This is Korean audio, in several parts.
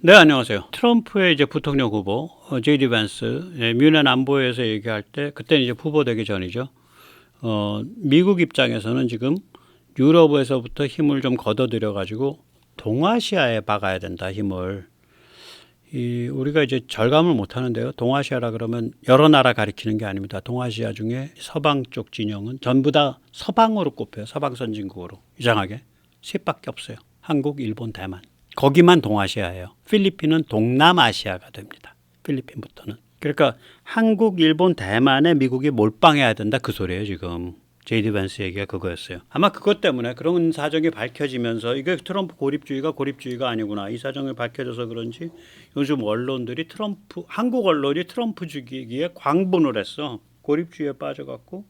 네, 안녕하세요. 트럼프의 이제 부통령 후보, 제이디 밴스, 뮌헨 안보회에서 얘기할 때, 그때는 이제 후보 되기 전이죠. 미국 입장에서는 지금 유럽에서부터 힘을 좀 걷어들여가지고 동아시아에 박아야 된다, 힘을. 우리가 이제 절감을 못 하는데요. 동아시아라 그러면 여러 나라 가리키는 게 아닙니다. 동아시아 중에 서방 쪽 진영은 전부 다 서방으로 꼽혀요. 서방 선진국으로. 이상하게. 셋밖에 없어요. 한국, 일본, 대만. 거기만 동아시아예요. 필리핀은 동남아시아가 됩니다. 필리핀부터는. 그러니까 한국, 일본, 대만에 미국이 몰빵해야 된다 그 소리예요 지금. 제이디 밴스 얘기가 그거였어요. 아마 그것 때문에 그런 사정이 밝혀지면서 이게 트럼프 고립주의가 아니구나. 이 사정이 밝혀져서 그런지 요즘 언론들이 한국 언론이 트럼프 주기에 광분을 했어. 고립주의에 빠져갖고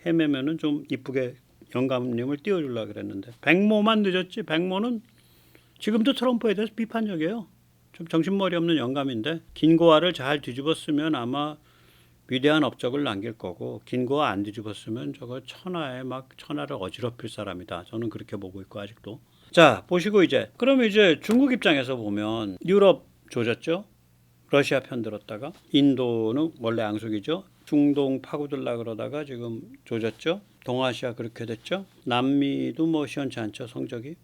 헤매면은 좀 이쁘게 영감님을 띄워주려고 그랬는데 백모만 늦었지. 백모는 지금도 트럼프에 대해서 비판적이에요. 좀 정신머리 없는 영감인데 긴고아를 잘 뒤집었으면 아마 위대한 업적을 남길 거고 긴고아 안 뒤집었으면 저거 천하를 어지럽힐 사람이다. 저는 그렇게 보고 있고 아직도. 자 보시고 이제 그러면 이제 중국 입장에서 보면 유럽 조졌죠. 러시아 편 들었다가 인도는 원래 앙숙이죠. 중동 파고들라 그러다가 지금 조졌죠. 동아시아 그렇게 됐죠. 남미도 뭐 시원치 않죠 성적이.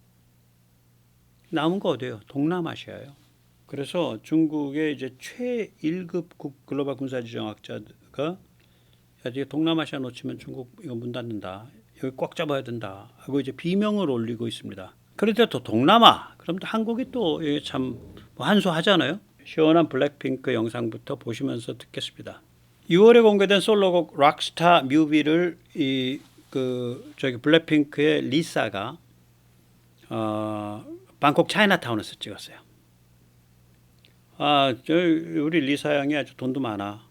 남은 거 어디예요? 동남아시아예요. 그래서 중국의 이제 최1급 글로벌 군사지정학자가 야, 동남아시아 놓치면 중국 이거 문 닫는다. 여기 꽉 잡아야 된다. 하고 이제 비명을 올리고 있습니다. 그런데 또 동남아. 그럼 또 한국이 또 참 한수하잖아요. 시원한 블랙핑크 영상부터 보시면서 듣겠습니다. 6월에 공개된 솔로곡 락스타 뮤비를 블랙핑크의 리사가 방콕 차이나타운에서 찍었어요. 우리 리사 양이 아주 돈도 많아.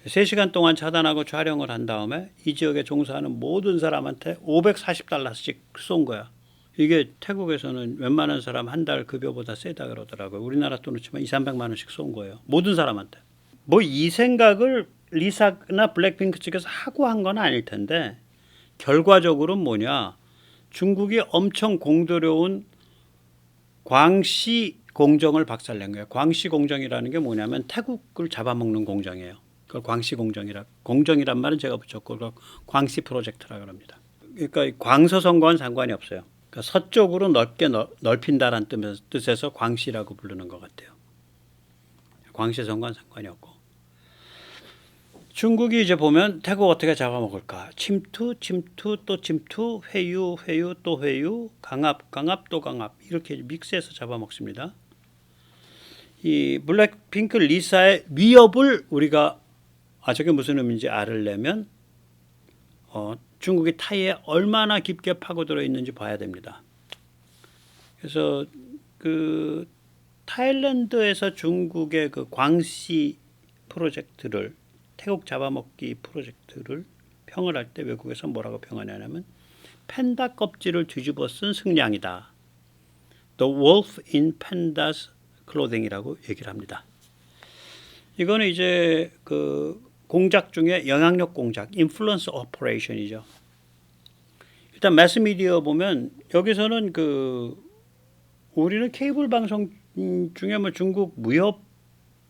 3시간 동안 차단하고 촬영을 한 다음에 이 지역에 종사하는 모든 사람한테 $540씩 쏜 거야. 이게 태국에서는 웬만한 사람 한 달 급여보다 세다 그러더라고요. 우리나라 돈으로 치면 200~300만 원씩 쏜 거예요. 모든 사람한테. 뭐 이 생각을 리사나 블랙핑크 측에서 하고 한 건 아닐 텐데 결과적으로는 뭐냐. 중국이 엄청 공들여온 광시 공정을 박살낸 거예요. 광시 공정이라는 게 뭐냐면 태국을 잡아먹는 공정이에요. 그걸 광시 공정이란 말은 제가 붙였고 그걸 광시 프로젝트라 그럽니다. 그러니까 광서선과는 상관이 없어요. 그러니까 서쪽으로 넓게 넓힌다라는 뜻에서 광시라고 부르는 것 같아요. 광시선과는 상관이 없고. 중국이 이제 보면 태국 어떻게 잡아먹을까? 침투, 또 침투, 회유, 또 회유, 강압, 또 강압 이렇게 믹스해서 잡아먹습니다. 이 블랙핑크 리사의 위협을 우리가 저게 무슨 의미인지 알으려면 중국이 타이에 얼마나 깊게 파고들어 있는지 봐야 됩니다. 그래서 그 타일랜드에서 중국의 그 광시 프로젝트를 태국 잡아먹기 프로젝트를 평을 할 때 외국에서 뭐라고 평하냐면 팬다 껍질을 뒤집어 쓴 승냥이다. The wolf in panda's clothing이라고 얘기를 합니다. 이거는 이제 그 공작 중에 영향력 공작, 인플루언스 오퍼레이션이죠. 일단 매스미디어 보면 여기서는 우리는 케이블 방송 중에 뭐 중국 무협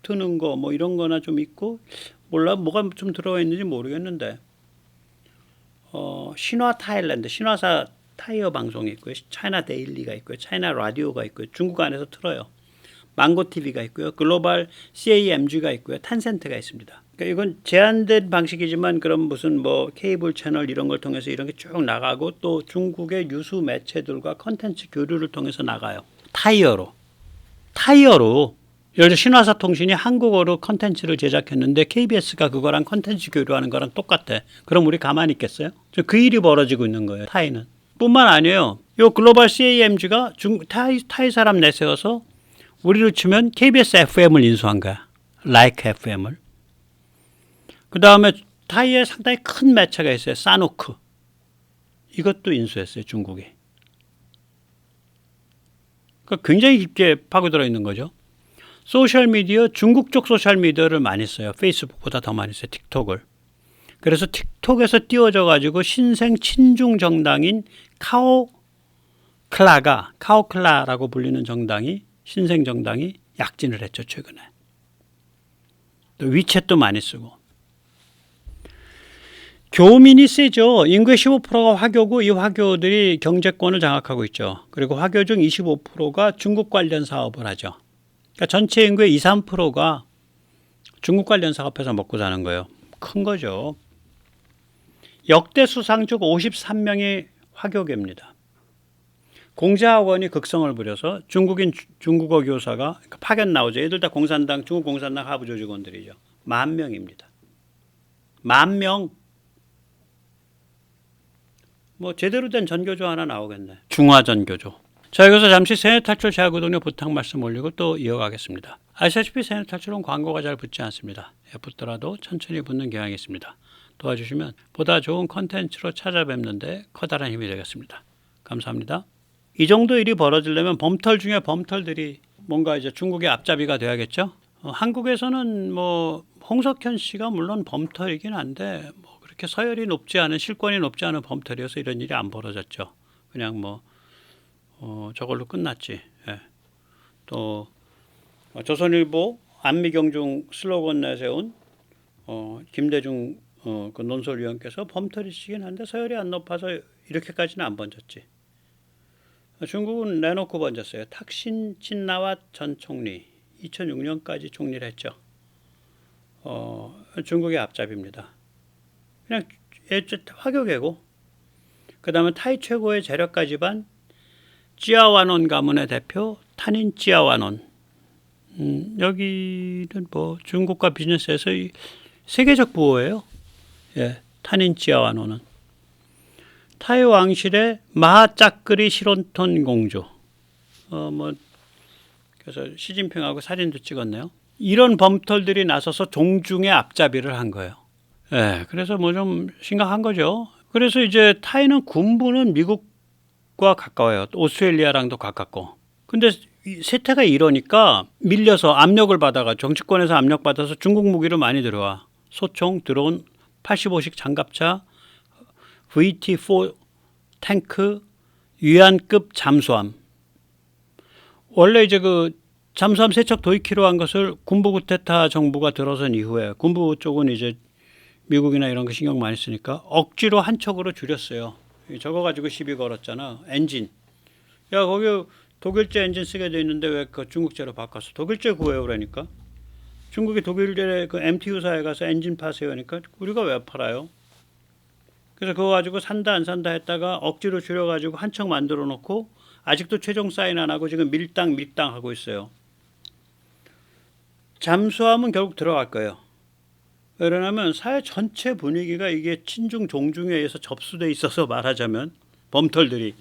트는 거 뭐 이런 거나 좀 있고 몰라 뭐가 좀 들어가 있는지 모르겠는데 신화 타일랜드 신화사 타이어 방송이 있고요. 차이나 데일리가 있고요. 차이나 라디오가 있고요. 중국 안에서 틀어요. 망고 TV가 있고요. 글로벌 CAMG가 있고요. 탄센트가 있습니다. 그러니까 이건 제한된 방식이지만 그럼 무슨 뭐 케이블 채널 이런 걸 통해서 이런 게 쭉 나가고 또 중국의 유수 매체들과 컨텐츠 교류를 통해서 나가요. 타이어로 예를 들어 신화사 통신이 한국어로 컨텐츠를 제작했는데 KBS가 그거랑 컨텐츠 교류하는 거랑 똑같아. 그럼 우리 가만히 있겠어요? 그 일이 벌어지고 있는 거예요. 타이는. 뿐만 아니에요. 이 글로벌 CAMG가 타이 사람 내세워서 우리를 치면 KBS FM을 인수한 거야. Like FM을. 그 다음에 타이에 상당히 큰 매체가 있어요. 사노크. 이것도 인수했어요. 중국이. 그러니까 굉장히 깊게 파고들어 있는 거죠. 소셜미디어, 중국 쪽 소셜미디어를 많이 써요. 페이스북보다 더 많이 써요. 틱톡을. 그래서 틱톡에서 띄워져 가지고 신생 친중 정당인 카오클라라고 불리는 정당이 신생정당이 약진을 했죠. 최근에. 또 위챗도 많이 쓰고. 교민이 세죠. 인구의 15%가 화교고 이 화교들이 경제권을 장악하고 있죠. 그리고 화교 중 25%가 중국 관련 사업을 하죠. 그러니까 전체 인구의 2, 3%가 중국 관련 사업해서 먹고 사는 거예요. 큰 거죠. 역대 수상 중 53명이 화교계입니다. 공자학원이 극성을 부려서 중국인 중국어 교사가 파견 나오죠. 애들 다 공산당, 중국 공산당 하부 조직원들이죠. 10,000명입니다. 10,000명. 뭐 제대로 된 전교조 하나 나오겠네. 중화전교조. 자, 여기서 잠시 세뇌탈출 제야구독료 부탁 말씀 올리고 또 이어가겠습니다. 아시다시피 세뇌탈출은 광고가 잘 붙지 않습니다. 붙더라도 천천히 붙는 경향이 있습니다. 도와주시면 보다 좋은 컨텐츠로 찾아뵙는데 커다란 힘이 되겠습니다. 감사합니다. 이 정도 일이 벌어지려면 범털 중에 범털들이 뭔가 이제 중국의 앞잡이가 돼야겠죠. 한국에서는 뭐 홍석현 씨가 물론 범털이긴 한데 뭐 그렇게 서열이 높지 않은 실권이 높지 않은 범털이어서 이런 일이 안 벌어졌죠. 그냥 뭐 저걸로 끝났지. 예. 또 조선일보 안미경중 슬로건 내세운 김대중 그 논설위원께서 범털이시긴 한데 서열이 안 높아서 이렇게까지는 안 번졌지. 중국은 내놓고 번졌어요. 탁신 친나왓 전 총리 2006년까지 총리를 했죠. 중국의 앞잡이입니다. 그냥 화교계고 그 다음에 타이 최고의 재력가 집안 찌아완원 가문의 대표 탄인 찌아완원. 여기는 뭐 중국과 비즈니스에서 세계적 부호예요. 예, 탄인 찌아완원은. 타이 왕실의 마하짜끄리 시론톤 공주. 뭐 그래서 시진핑하고 사진도 찍었네요. 이런 범털들이 나서서 종중의 앞잡이를 한 거예요. 예, 그래서 뭐 좀 심각한 거죠. 그래서 이제 타이는 군부는 미국과 가까워요. 오스트레일리아랑도 가깝고. 근데 세태가 이러니까 밀려서 압력을 받아가 정치권에서 압력받아서 중국 무기를 많이 들어와. 소총, 드론, 85식 장갑차, VT-4 탱크, 위안급 잠수함. 원래 이제 그 잠수함 3척 도입키로 한 것을 군부 쿠데타 정부가 들어선 이후에 군부 쪽은 이제 미국이나 이런 거 신경 많이 쓰니까 억지로 한 척으로 줄였어요. 저거 가지고 시비 걸었잖아. 엔진. 야, 거기 독일제 엔진 쓰게 돼 있는데 왜 그 중국제로 바꿨어? 독일제 구해요 그러니까. 중국이 독일제 그 MTU사에 가서 엔진 파세요 하니까 우리가 왜 팔아요? 그래서 그거 가지고 산다 안 산다 했다가 억지로 줄여가지고 한 척 만들어 놓고 아직도 최종 사인 안 하고 지금 밀당 하고 있어요. 잠수함은 결국 들어갈 거예요. 왜냐하면 사회 전체 분위기가 이게 친중 종중에 의해서 접수돼 있어서 말하자면 범털들이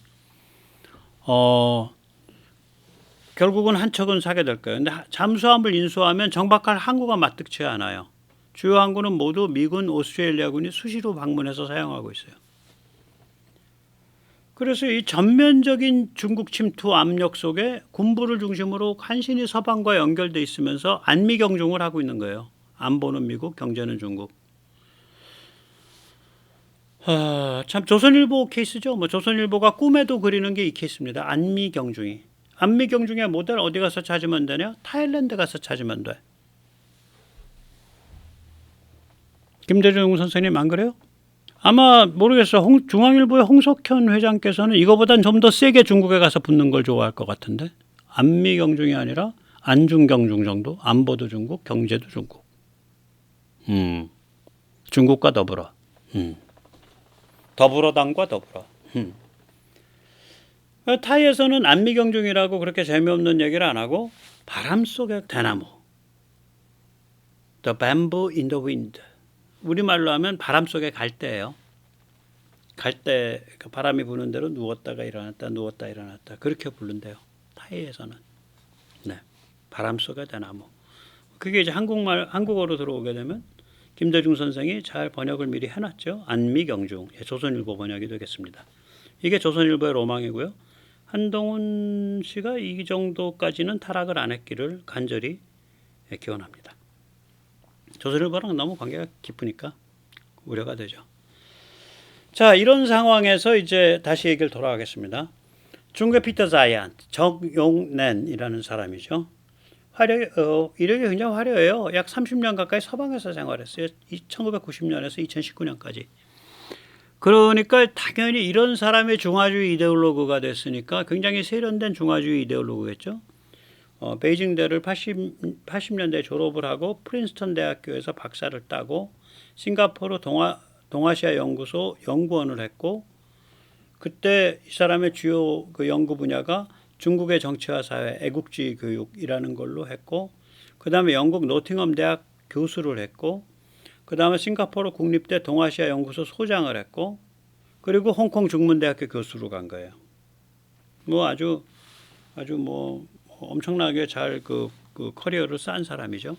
결국은 한 척은 사게 될 거예요. 근데 잠수함을 인수하면 정박할 항구가 마뜩치 않아요. 주요 항구는 모두 미군, 오스트레일리아군이 수시로 방문해서 사용하고 있어요. 그래서 이 전면적인 중국 침투 압력 속에 군부를 중심으로 간신히 서방과 연결돼 있으면서 안미경중을 하고 있는 거예요. 안보는 미국, 경제는 중국. 참 조선일보 케이스죠. 뭐 조선일보가 꿈에도 그리는 게 이 케이스입니다. 안미경중이. 안미경중의 모델 어디 가서 찾으면 되냐? 타일랜드 가서 찾으면 돼. 김대중 선생님 안 그래요? 아마 모르겠어. 중앙일보의 홍석현 회장께서는 이거보단 좀 더 세게 중국에 가서 붙는 걸 좋아할 것 같은데. 안미경중이 아니라 안중경중 정도. 안보도 중국, 경제도 중국. 중국과 더불어. 더불어당과 더불어. 타이에서는 안미경중이라고 그렇게 재미없는 얘기를 안 하고 바람 속의 대나무. The bamboo in the wind. 우리말로 하면 바람 속의 갈대예요. 갈대, 바람이 부는 대로 누웠다가 일어났다, 누웠다 일어났다. 그렇게 부른대요. 타이에서는. 네, 바람 속의 대나무. 그게 이제 한국어로 들어오게 되면 김대중 선생이 잘 번역을 미리 해놨죠. 안미경중. 조선일보 번역이 되겠습니다. 이게 조선일보의 로망이고요. 한동훈 씨가 이 정도까지는 타락을 안 했기를 간절히 기원합니다. 조선일보랑 너무 관계가 깊으니까 우려가 되죠. 자, 이런 상황에서 이제 다시 얘기를 돌아가겠습니다. 중국의 피터 자이언트, 정용nen이라는 사람이죠. 이력이 굉장히 화려해요. 약 30년 가까이 서방에서 생활했어요. 1990년에서 2019년까지. 그러니까 당연히 이런 사람의 중화주의 이데올로그가 됐으니까 굉장히 세련된 중화주의 이데올로그겠죠. 베이징대를 80년대에 졸업을 하고 프린스턴 대학교에서 박사를 따고 싱가포르 동아시아 연구소 연구원을 했고, 그때 이 사람의 주요 그 연구 분야가 중국의 정치와 사회, 애국주의 교육이라는 걸로 했고, 그 다음에 영국 노팅엄 대학 교수를 했고, 그 다음에 싱가포르 국립대 동아시아 연구소 소장을 했고, 그리고 홍콩 중문대학교 교수로 간 거예요. 뭐 아주 뭐 엄청나게 잘 그 커리어를 쌓은 사람이죠.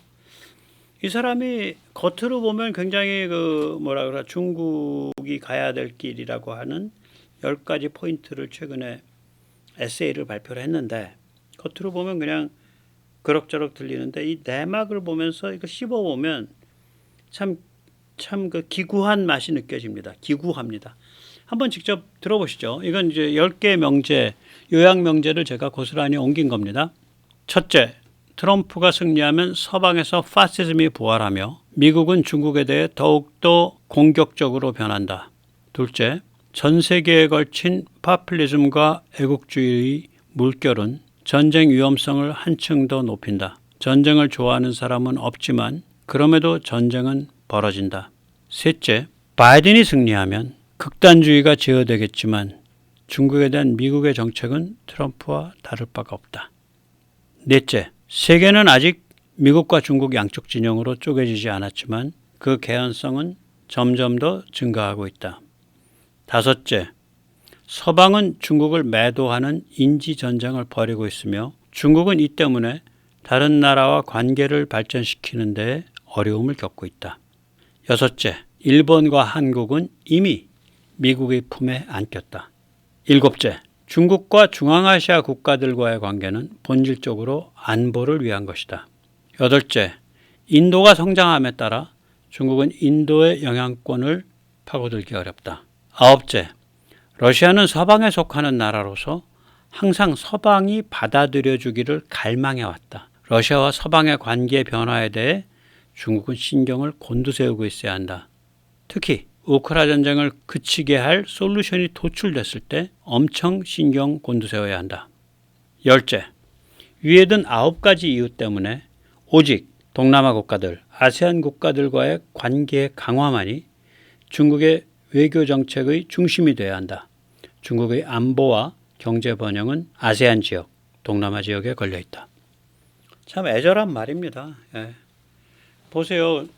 이 사람이 겉으로 보면 굉장히 그 뭐라 그래, 중국이 가야 될 길이라고 하는 10가지 포인트를 최근에 에세이를 발표를 했는데, 겉으로 보면 그냥 그럭저럭 들리는데 이 내막을 보면서 이거 씹어보면 참 그 기구한 맛이 느껴집니다. 기구합니다. 한번 직접 들어보시죠. 이건 이제 10개 명제, 요약 명제를 제가 고스란히 옮긴 겁니다. 첫째, 트럼프가 승리하면 서방에서 파시즘이 부활하며 미국은 중국에 대해 더욱더 공격적으로 변한다. 둘째, 전 세계에 걸친 파퓰리즘과 애국주의의 물결은 전쟁 위험성을 한층 더 높인다. 전쟁을 좋아하는 사람은 없지만 그럼에도 전쟁은 벌어진다. 셋째, 바이든이 승리하면 극단주의가 제어되겠지만 중국에 대한 미국의 정책은 트럼프와 다를 바가 없다. 넷째, 세계는 아직 미국과 중국 양쪽 진영으로 쪼개지지 않았지만 그 개연성은 점점 더 증가하고 있다. 다섯째, 서방은 중국을 매도하는 인지전쟁을 벌이고 있으며 중국은 이 때문에 다른 나라와 관계를 발전시키는 데 어려움을 겪고 있다. 여섯째, 일본과 한국은 이미 미국의 품에 안겼다. 일곱째, 중국과 중앙아시아 국가들과의 관계는 본질적으로 안보를 위한 것이다. 여덟째, 인도가 성장함에 따라 중국은 인도의 영향권을 파고들기 어렵다. 아홉째, 러시아는 서방에 속하는 나라로서 항상 서방이 받아들여주기를 갈망해왔다. 러시아와 서방의 관계 변화에 대해 중국은 신경을 곤두세우고 있어야 한다. 특히 우크라 전쟁을 그치게 할 솔루션이 도출됐을 때 엄청 신경 곤두세워야 한다. 열째, 위에 든 9가지 이유 때문에 오직 동남아 국가들, 아세안 국가들과의 관계 강화만이 중국의 외교 정책의 중심이 되어야 한다. 중국의 안보와 경제 번영은 아세안 지역, 동남아 지역에 걸려 있다. 참 애절한 말입니다. 예. 보세요.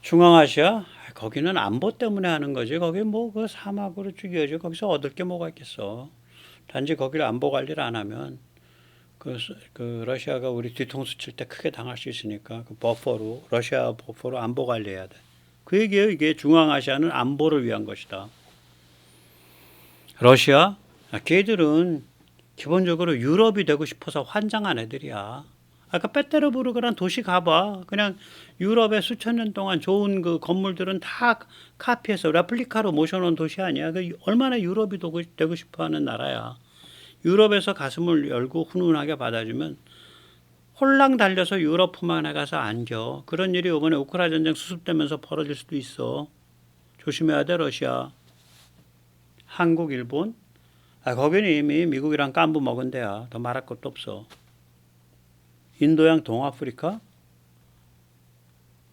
중앙아시아? 거기는 안보 때문에 하는 거지. 거기 뭐 그 사막으로 죽여야지. 거기서 얻을 게 뭐가 있겠어. 단지 거기를 안보 관리를 안 하면 그 러시아가 우리 뒤통수 칠 때 크게 당할 수 있으니까 그 버퍼로, 러시아 버퍼로 안보 관리해야 돼. 그 얘기예요. 이게 중앙아시아는 안보를 위한 것이다. 러시아? 걔들은 기본적으로 유럽이 되고 싶어서 환장한 애들이야. 아까 페테르부르크란 도시 가봐. 그냥 유럽에 수천 년 동안 좋은 그 건물들은 다 카피해서 레플리카로 모셔놓은 도시 아니야. 그 얼마나 유럽이 되고 싶어하는 나라야. 유럽에서 가슴을 열고 훈훈하게 받아주면 홀랑 달려서 유럽 품 안에 가서 안겨. 그런 일이 이번에 우크라 전쟁 수습되면서 벌어질 수도 있어. 조심해야 돼. 러시아, 한국, 일본. 거기는 이미 미국이랑 깐부 먹은 데야. 더 말할 것도 없어. 인도양 동아프리카?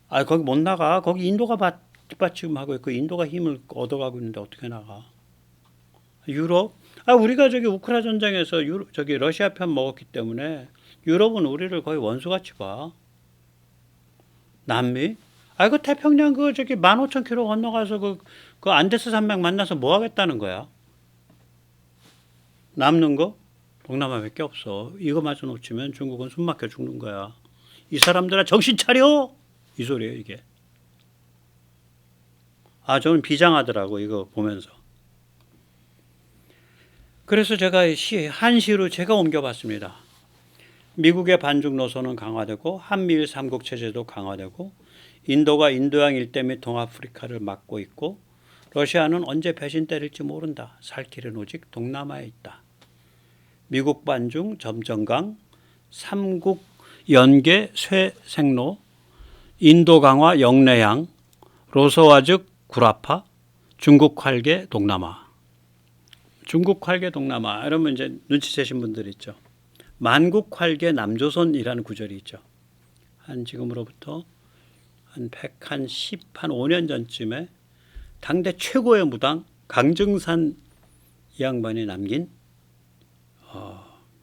거기 못 나가. 거기 인도가 뒷받침하고 있고 인도가 힘을 얻어가고 있는데 어떻게 나가. 유럽? 우리가 저기 우크라 전쟁에서 저기 러시아 편 먹었기 때문에 유럽은 우리를 거의 원수같이 봐. 남미? 그 태평양 저기 15,000km 건너가서 그 안데스 산맥 만나서 뭐 하겠다는 거야? 남는 거? 동남아밖에 없어. 이거마저 놓치면 중국은 숨막혀 죽는 거야. 이 사람들아 정신 차려! 이 소리예요 이게. 저는 비장하더라고 이거 보면서. 그래서 제가 한시로 제가 옮겨봤습니다. 미국의 반중 노선은 강화되고 한미일 삼국 체제도 강화되고 인도가 인도양 일대 및 동아프리카를 막고 있고 러시아는 언제 배신 때릴지 모른다. 살 길은 오직 동남아에 있다. 미국 반중 점정강, 삼국 연계 쇠생로, 인도 강화 영내향, 로서와즉 구라파, 중국 활개 동남아. 중국 활개 동남아 이러면 이제 눈치채신 분들 있죠. 만국 활개 남조선이라는 구절이 있죠. 한 지금으로부터 한 5년 전쯤에 당대 최고의 무당 강정산 이 양반이 남긴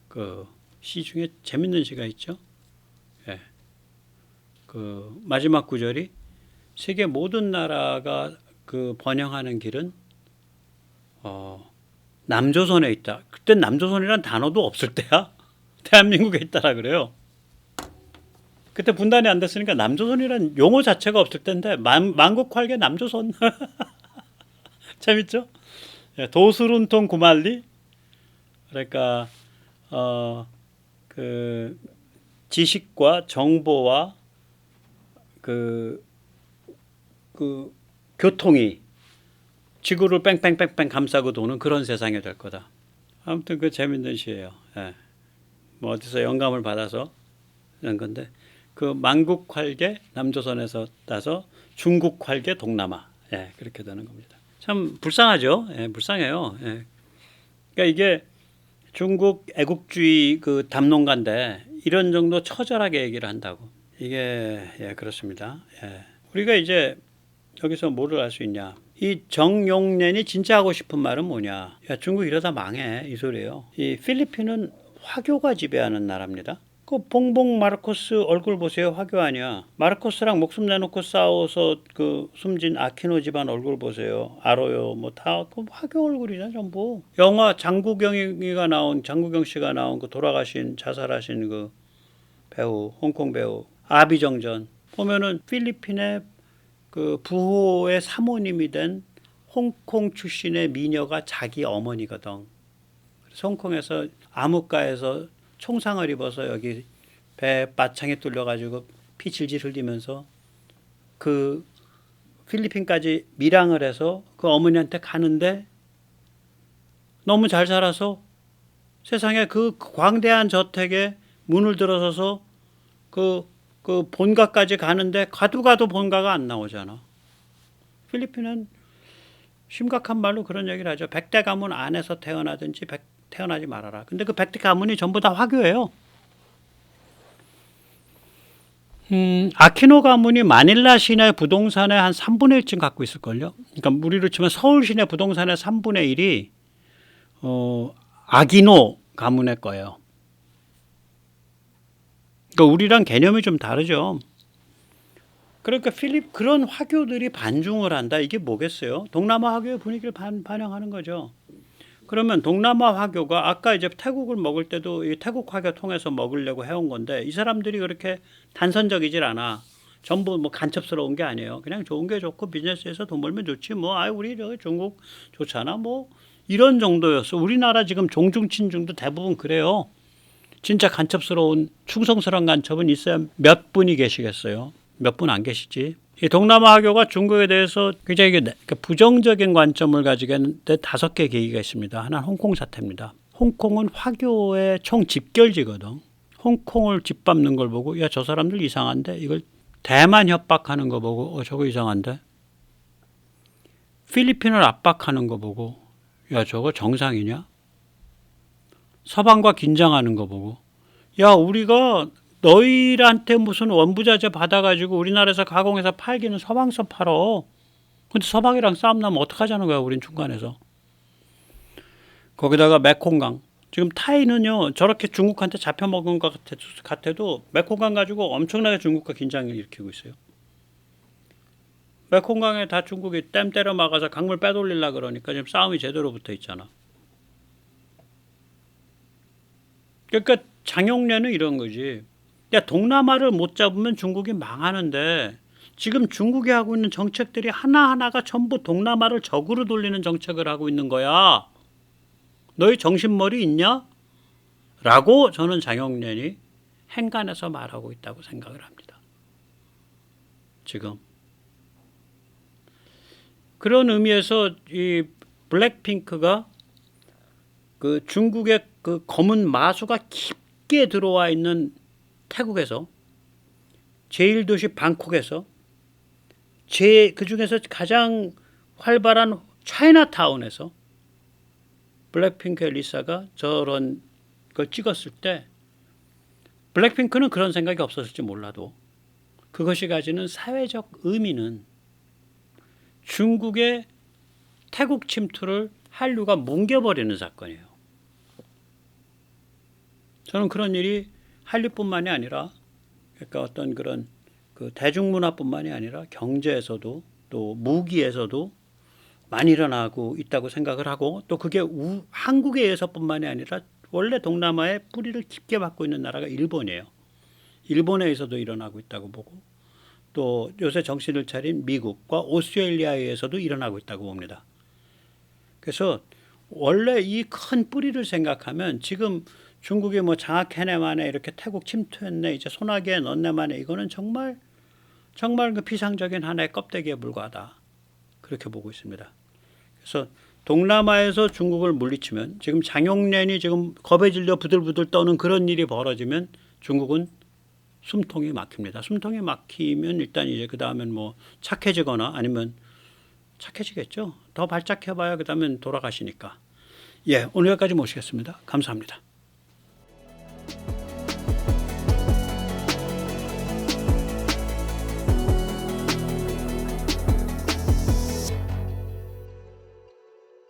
그 시 중에 재밌는 시가 있죠. 예. 그 마지막 구절이 세계 모든 나라가 그 번영하는 길은 남조선에 있다. 그때 남조선이란 단어도 없을 때야. 대한민국에 있다라 그래요. 그때 분단이 안 됐으니까 남조선이란 용어 자체가 없을 때인데 만국활개 남조선. 재밌죠? 도수룬통 구만리. 그러니까 그 지식과 정보와 그 교통이 지구를 뺑뺑뺑뺑 감싸고 도는 그런 세상이 될 거다. 아무튼 그 재밌는 시예요. 예. 뭐 어디서 영감을 받아서 이런 건데 그 만국활개 남조선에서 따서 중국활개 동남아. 예, 그렇게 되는 겁니다. 참 불쌍하죠. 예, 불쌍해요. 예. 그러니까 이게 중국 애국주의 그 담론가인데 이런 정도 처절하게 얘기를 한다고. 이게 예, 그렇습니다. 예. 우리가 이제 여기서 뭐를 알 수 있냐? 이 정용련이 진짜 하고 싶은 말은 뭐냐? 야, 중국 이러다 망해 이 소리예요. 이 필리핀은 화교가 지배하는 나라입니다. 그 봉봉 마르코스 얼굴 보세요. 화교 아니야. 마르코스랑 목숨 내놓고 싸워서 그 숨진 아키노 집안 얼굴 보세요. 아로요. 뭐 다 그 화교 얼굴이잖아 전부. 영화 장국영 씨가 나온 그 돌아가신 자살하신 그 배우 홍콩 배우 아비정전 보면은 필리핀의 그 부호의 사모님이 된 홍콩 출신의 미녀가 자기 어머니거든. 그래서 홍콩에서 암흑가에서 총상을 입어서 여기 배 마창에 뚫려가지고 피 질질 흘리면서 그 필리핀까지 밀항을 해서 그 어머니한테 가는데 너무 잘 살아서 세상에 그 광대한 저택에 문을 들어서서 그 본가까지 가는데 가도 본가가 안 나오잖아. 필리핀은 심각한 말로 그런 얘기를 하죠. 100대 가문 안에서 태어나든지 태어나지 말아라. 근데 그 100대 가문이 전부 다 화교예요. 아키노 가문이 마닐라 시내 부동산의 한 3분의 1쯤 갖고 있을걸요. 그러니까 우리로 치면 서울 시내 부동산의 3분의 1이 아기노 가문의 거예요. 그러니까 우리랑 개념이 좀 다르죠. 그러니까 그런 화교들이 반중을 한다. 이게 뭐겠어요? 동남아 화교의 분위기를 반영하는 거죠. 그러면 동남아 화교가 아까 이제 태국을 먹을 때도 이 태국 화교 통해서 먹으려고 해온 건데 이 사람들이 그렇게 단선적이질 않아. 전부 뭐 간첩스러운 게 아니에요. 그냥 좋은 게 좋고 비즈니스에서 돈 벌면 좋지 뭐. 우리 저 중국 좋잖아 뭐. 이런 정도였어. 우리나라 지금 종중친중도 대부분 그래요. 진짜 간첩스러운 충성스러운 간첩은 있어야 몇 분이 계시겠어요. 몇 분 안 계시지. 이 동남아 화교가 중국에 대해서 굉장히 부정적인 관점을 가지게 했는데 5개 계기가 있습니다. 하나는 홍콩 사태입니다. 홍콩은 화교의 총 집결지거든. 홍콩을 짓밟는 걸 보고 야, 저 사람들 이상한데 이걸 대만 협박하는 거 보고 저거 이상한데 필리핀을 압박하는 거 보고 야, 저거 정상이냐? 서방과 긴장하는 거 보고 야, 우리가 너희한테 무슨 원부자재 받아가지고 우리나라에서 가공해서 팔기는 서방서 팔어. 근데 서방이랑 싸움 나면 어떡하자는 거야, 우린 중간에서. 거기다가 메콩강. 지금 타이는요, 저렇게 중국한테 잡혀먹은 것 같아도 메콩강 가지고 엄청나게 중국과 긴장을 일으키고 있어요. 메콩강에 다 중국이 댐 때려 막아서 강물 빼돌리려고 그러니까 지금 싸움이 제대로 붙어 있잖아. 그러니까 장용래는 이런 거지. 야, 동남아를 못 잡으면 중국이 망하는데 지금 중국이 하고 있는 정책들이 하나하나가 전부 동남아를 적으로 돌리는 정책을 하고 있는 거야. 너희 정신머리 있냐? 라고 저는 장용련이 행간에서 말하고 있다고 생각을 합니다. 지금. 그런 의미에서 이 블랙핑크가 그 중국의 그 검은 마수가 깊게 들어와 있는 태국에서 제1도시 방콕에서 그 중에서 가장 활발한 차이나타운에서 블랙핑크의 리사가 저런 걸 찍었을 때 블랙핑크는 그런 생각이 없었을지 몰라도 그것이 가지는 사회적 의미는 중국의 태국 침투를 한류가 뭉개버리는 사건이에요. 저는 그런 일이 한류뿐만이 아니라 그러니까 어떤 그런 그 대중문화뿐만이 아니라 경제에서도 또 무기에서도 많이 일어나고 있다고 생각을 하고 또 그게 한국에 의해서뿐만이 아니라 원래 동남아에 뿌리를 깊게 받고 있는 나라가 일본이에요. 일본에 의해서도 일어나고 있다고 보고 또 요새 정신을 차린 미국과 오스트레일리아에 의해서도 일어나고 있다고 봅니다. 그래서 원래 이 큰 뿌리를 생각하면 지금 중국이 뭐 장악해내만에 이렇게 태국 침투했네 이제 소나기에 넣네만에 이거는 정말 그 피상적인 하나의 껍데기에 불과하다 그렇게 보고 있습니다. 그래서 동남아에서 중국을 물리치면 지금 장용련이 지금 겁에 질려 부들부들 떠는 그런 일이 벌어지면 중국은 숨통이 막힙니다. 숨통이 막히면 일단 이제 그 다음엔 뭐 착해지거나 아니면 착해지겠죠. 더 발작해봐야 그 다음엔 돌아가시니까. 예, 오늘 여기까지 모시겠습니다. 감사합니다.